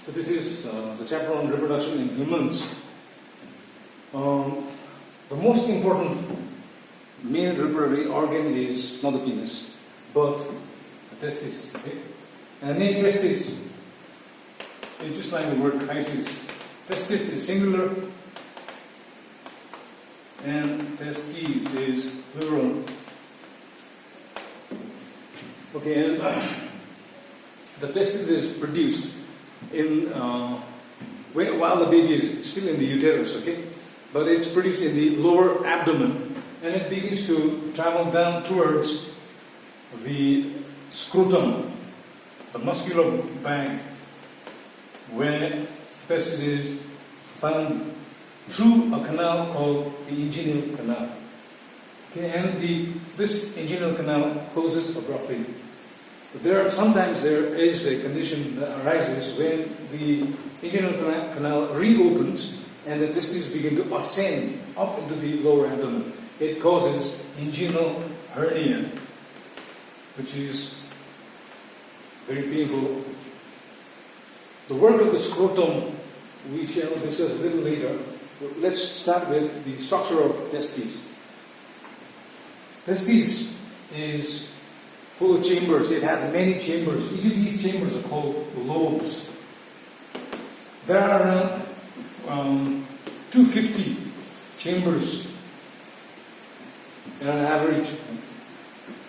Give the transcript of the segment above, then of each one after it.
So this is the chapter on reproduction in humans. The most important male reproductive organ is not the penis, but the testis. Okay? And the name testis is just like the word crisis. Testis is singular, and testes is plural. Okay, and the testis is produced in while the baby is still in the uterus, okay? But it's produced in the lower abdomen, and it begins to travel down towards the scrotum, the muscular bag, where testis is found through a canal called the inguinal canal. Okay, and this inguinal canal closes abruptly. But sometimes there is a condition that arises when the inguinal canal reopens and the testes begin to ascend up into the lower abdomen. It causes inguinal hernia, which is very painful. The work of the scrotum we shall discuss a little later. Let's start with the structure of testes. Testes is full of chambers. It has many chambers. Each of these chambers are called lobes. There are around 250 chambers on average.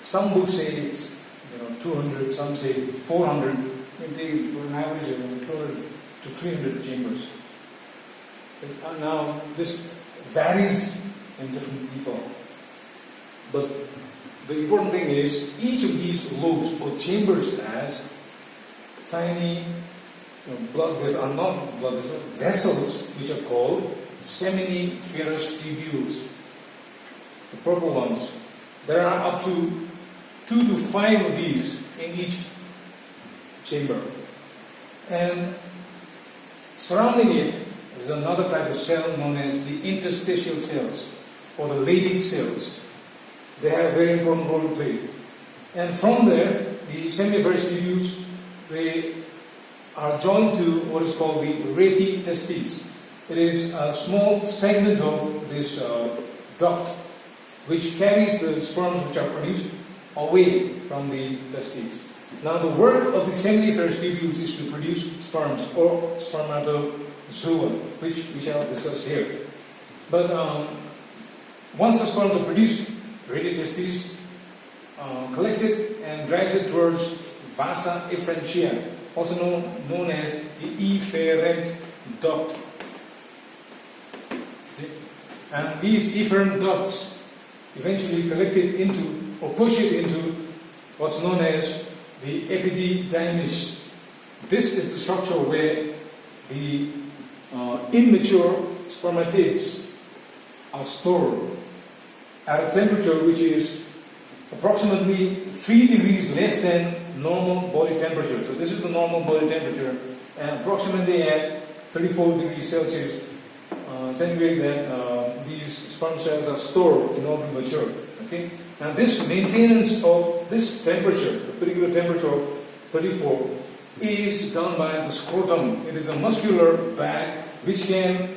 Some books say it's 200, some say 400. Maybe for an average of 200 to 300 chambers. Now this varies in different people. But the important thing is each of these lobes or chambers has tiny blood vessels, are not blood vessels, vessels which are called seminiferous tubules, the purple ones. There are up to 2 to 5 of these in each chamber. And surrounding it is another type of cell known as the interstitial cells or the Leydig cells. They have a very important role to play. And from there, the seminiferous tubules, they are joined to what is called the rete testis. It is a small segment of this duct which carries the sperms which are produced away from the testes. Now the work of the seminiferous tubules is to produce sperms or spermatozoa, which we shall discuss here. But once the sperms are produced, rete testis collects it and drives it towards vasa efferentia, also known as the efferent duct. Okay. And these efferent ducts eventually collect it into or push it into what's known as the epididymis. This is the structure where the immature spermatids are stored at a temperature which is approximately 3 degrees less than normal body temperature. So this is the normal body temperature, and approximately at 34 degrees Celsius centigrade that these sperm cells are stored in order to mature. Okay? Now this maintenance of this temperature, the particular temperature of 34, is done by the scrotum. It is a muscular bag which can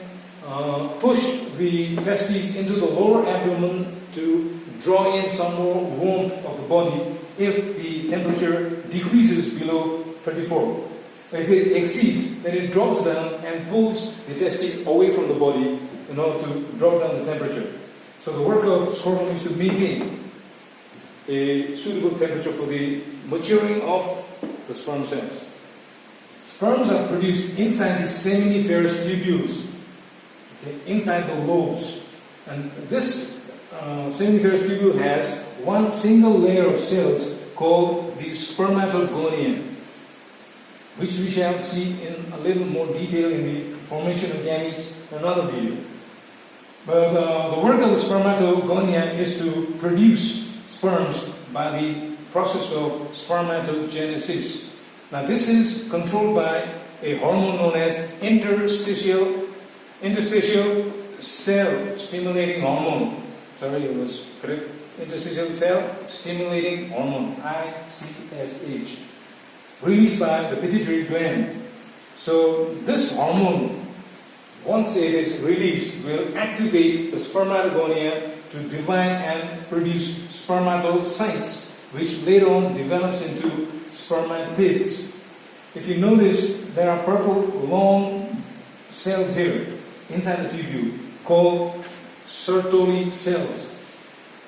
push the testes into the lower abdomen to draw in some more warmth of the body if the temperature decreases below 34. If it exceeds, then it drops down and pulls the testes away from the body in order to drop down the temperature. So the work of scrotum is to maintain a suitable temperature for the maturing of the sperm cells. Sperms are produced inside the seminiferous tubules, okay, inside the lobes. And this seminiferous tubule has one single layer of cells called the spermatogonia, which we shall see in a little more detail in the formation of gametes in another video. But the work of the spermatogonia is to produce sperms by the process of spermatogenesis. Now this is controlled by a hormone known as interstitial cell stimulating hormone. Sorry, it was correct. Interstitial cell stimulating hormone, ICSH, released by the pituitary gland. So this hormone, once it is released, will activate the spermatogonia to divide and produce spermatocytes, which later on develops into spermatids. If you notice, there are purple long cells here inside the tubule called Sertoli cells.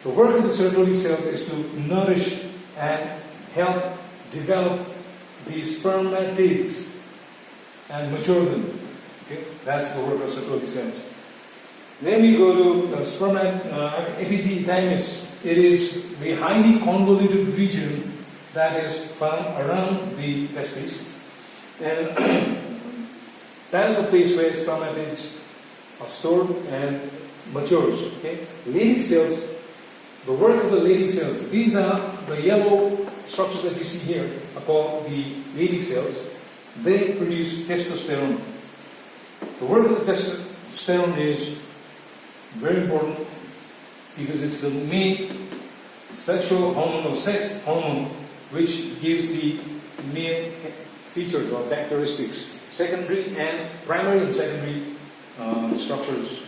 The work of the Sertoli cells is to nourish and help develop the spermatids and mature them. Okay? That's the work of Sertoli cells. Then we go to the epididymis. It is the highly convoluted region that is found around the testes. And that is the place where spermatids are stored and matures. Okay? Leydig cells, the work of the Leydig cells, these are the yellow structures that you see here are called the Leydig cells. They produce testosterone. The work of the testosterone is very important because it's the main sexual hormone or sex hormone which gives the male features or characteristics, secondary and primary and secondary structures